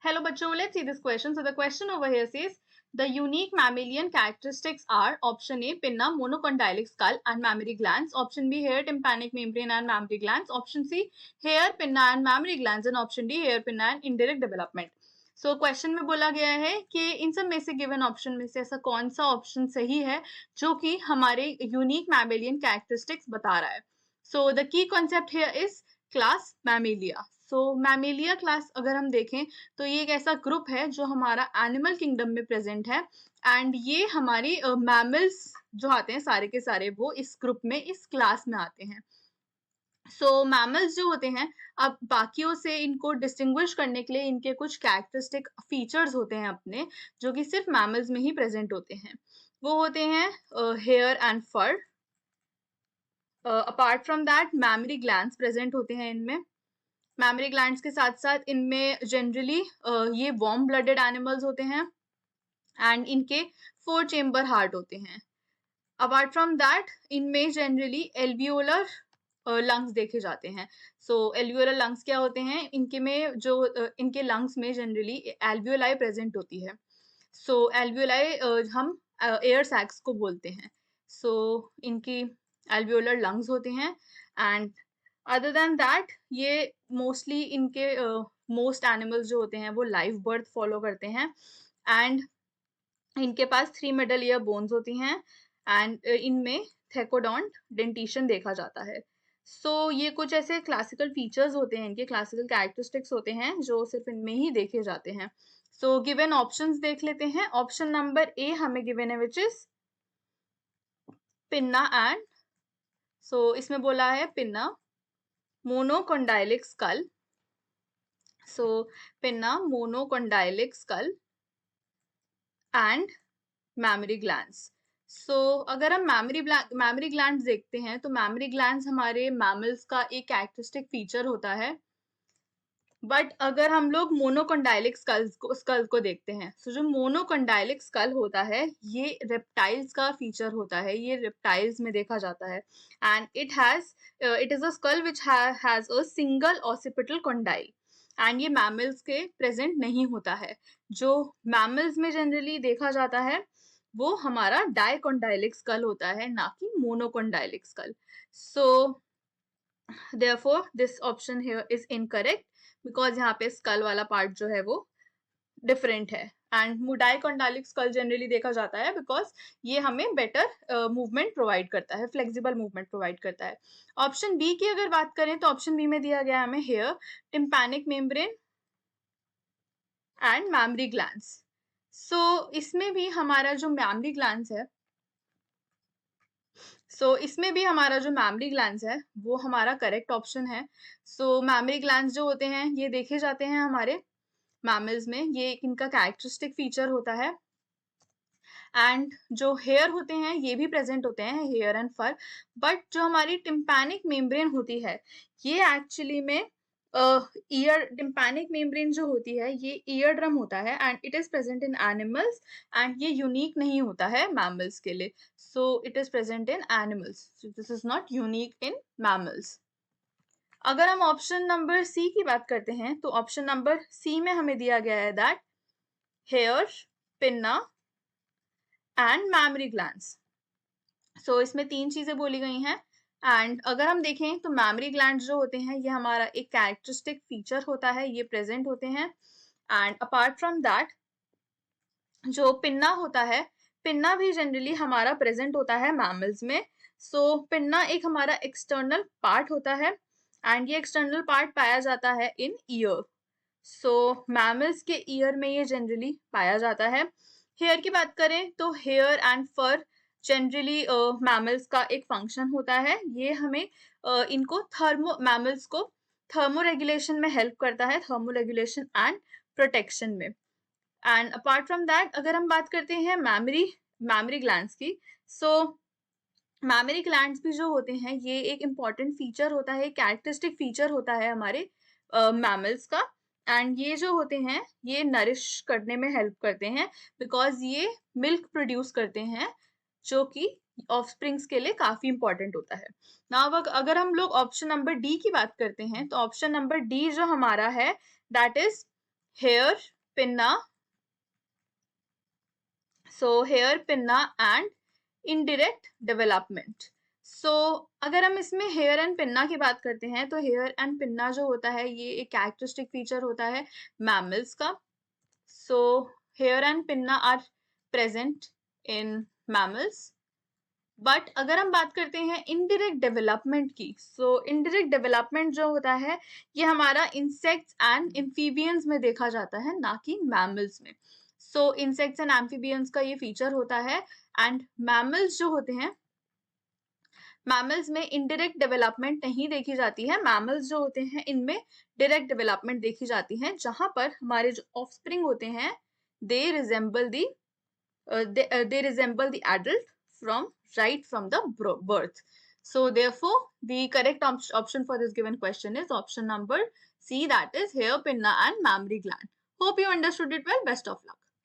Hello बच्चों, let's see this question. So the question over here says the unique mammalian characteristics are option A pinna monocondylic skull and mammary glands, option B hair tympanic membrane and mammary glands, option C hair pinna and mammary glands and option D hair pinna and indirect development. So question में बोला गया है कि इन सब में से given option में से ऐसा कौन सा ऑप्शन सही है जो कि हमारे यूनिक मैमेलियन कैरेक्टरिस्टिक्स बता रहा है. So the key concept here is class Mammalia. So Mammalia class अगर हम देखें तो ये एक ऐसा ग्रुप है जो हमारा एनिमल किंगडम में प्रेजेंट है एंड ये हमारी मैमल्स जो आते हैं सारे के सारे वो इस ग्रुप में इस क्लास में आते हैं. सो मैमल्स जो होते हैं अब बाकियों से इनको डिस्टिंग्विश करने के लिए इनके कुछ कैरेक्टरिस्टिक फीचर्स होते हैं अपने जो कि सिर्फ मैमल्स में ही प्रेजेंट होते हैं. वो होते हैं hair and fur. Apart from that mammary glands present होते हैं इनमें. मैमरी ग्लैंड्स के साथ साथ इनमें जनरली ये वार्म ब्लडेड एनिमल्स होते हैं एंड इनके 4 चेम्बर हार्ट होते हैं. अपार्ट फ्रॉम दैट इनमें जनरली एल्वियोलर लंग्स देखे जाते हैं. सो एल्वियोलर लंग्स क्या होते हैं, इनके में जो इनके लंग्स में जनरली एल्वियोलाई प्रेजेंट होती है. सो एल्वियोलाई हम एयर सैक्स को बोलते हैं. सो इनकी एल्वियोलर लंग्स होते हैं एंड अदर देन दैट ये मोस्टली इनके मोस्ट एनिमल्स जो होते हैं वो लाइव बर्थ फॉलो करते हैं एंड इनके पास 3 मिडल ईयर बोन्स होती हैं एंड इनमें थेकोडोंट डेंटिशन देखा जाता है. सो ये कुछ ऐसे क्लासिकल फीचर्स होते हैं, इनके क्लासिकल कैरेक्टरिस्टिक्स होते हैं जो सिर्फ इनमें ही देखे जाते हैं. सो गिवन ऑप्शंस देख लेते हैं. ऑप्शन नंबर ए हमें गिवन है विच इज पिन्ना एंड. सो इसमें बोला है pinna monocondylic skull. So pinna monocondylic skull and mammary glands. So अगर हम mammary glands देखते हैं तो mammary glands हमारे mammals का एक कैरेक्टरिस्टिक फीचर होता है. बट अगर हम लोग मोनोकॉन्डाइलिक स्कल को देखते हैं तो जो मोनोकॉन्डाइलिक स्कल होता है ये रेप्टाइल्स का फीचर होता है, ये रेप्टाइल्स में देखा जाता है and it is a skull which has a single occipital condyle and ये मैमल्स के प्रेजेंट नहीं होता है. जो मैमल्स में जनरली देखा जाता है वो हमारा डाइकॉन्डाइलिक स्कल होता है, ना कि monocondylic skull. So therefore this option here is incorrect because यहाँ पे स्कल वाला पार्ट जो है वो डिफरेंट है एंड डाइकॉन्डाइलिक स्कल जनरली देखा जाता है बिकॉज ये हमें बेटर मूवमेंट प्रोवाइड करता है, फ्लेक्सिबल मूवमेंट प्रोवाइड करता है. ऑप्शन बी की अगर बात करें तो ऑप्शन बी में दिया गया हमें hair tympanic membrane and mammary glands. So इसमें भी हमारा जो मैमरी ग्लैंड्स है इसमें भी हमारा जो मैमरी ग्लैंड्स है वो हमारा करेक्ट ऑप्शन है. मैमरी ग्लैंड्स जो होते हैं ये देखे जाते हैं हमारे मैमल्स में, ये इनका कैरेक्टरिस्टिक फीचर होता है एंड जो हेयर होते हैं ये भी प्रेजेंट होते हैं, हेयर एंड फर. बट जो हमारी टिम्पैनिक मेम्ब्रेन होती है ये एक्चुअली में ईयर टिम्पैनिक मेम्ब्रेन जो होती है ये ईयर ड्रम होता है and it is present in animals and ये यूनिक नहीं होता है मैमल्स के लिए. So it is present in animals, so this is not unique in mammals. अगर हम ऑप्शन नंबर सी की बात करते हैं तो ऑप्शन नंबर सी में हमें दिया गया है that hair pinna and mammary glands. So इसमें 3 चीजें बोली गई हैं एंड अगर हम देखें तो मैमरी ग्लैंड जो होते हैं ये हमारा एक कैरेक्टरिस्टिक फीचर होता है, ये प्रेजेंट होते हैं एंड अपार्ट फ्रॉम दैट जो पिन्ना होता है, पिन्ना भी जनरली हमारा प्रेजेंट होता है मैमल्स में. पिन्ना एक हमारा एक्सटर्नल पार्ट होता है एंड ये एक्सटर्नल पार्ट पाया जाता है इन ईयर. मैमल्स के ईयर में ये जनरली पाया जाता है. हेयर की बात करें तो hair and fur generally mammals का एक फंक्शन होता है, ये हमें इनको मैमल्स को थर्मो रेगुलेशन में हेल्प करता है, थर्मो रेगुलेशन एंड प्रोटेक्शन में. एंड अपार्ट फ्रॉम दैट अगर हम बात करते हैं मैमरी ग्लैंड्स की, मैमरी ग्लैंड्स भी जो होते हैं ये एक इम्पॉर्टेंट फीचर होता है, कैरेक्टरिस्टिक फीचर होता है हमारे मैमल्स का एंड ये जो होते हैं ये नरिश करने में हेल्प करते हैं बिकॉज ये मिल्क प्रोड्यूस करते हैं जो कि ऑफस्प्रिंग्स के लिए काफी इंपॉर्टेंट होता है. नाउ अगर हम लोग ऑप्शन नंबर डी की बात करते हैं तो ऑप्शन नंबर डी जो हमारा है that is here pinna, so hair pinna and indirect development. so अगर हम इसमें हेयर एंड पिन्ना की बात करते हैं तो हेयर एंड पिन्ना जो होता है ये एक कैरेक्टरिस्टिक फीचर होता है मैमल्स का. so hair and pinna are present in mammals. But अगर हम बात करते हैं इनडायरेक्ट डेवलपमेंट की, सो इनडायरेक्ट डेवलपमेंट जो होता है ये हमारा इंसेक्ट्स एंड एम्फीबियंस में देखा जाता है, ना कि मैमल्स में. सो इंसेक्ट्स एंड एम्फीबियंस का ये फीचर होता है. एंड मैमल्स जो होते हैं, मैमल्स में इनडायरेक्ट डेवलपमेंट नहीं देखी जाती है. मैमल्स जो होते हैं इनमें डायरेक्ट डेवलपमेंट देखी जाती है, जहां पर हमारे जो ऑफस्प्रिंग होते हैं they resemble the adult right from the birth. So therefore the correct option for this given question is option number C, that is hair, pinna and mammary gland. Hope you understood it well. Best of luck.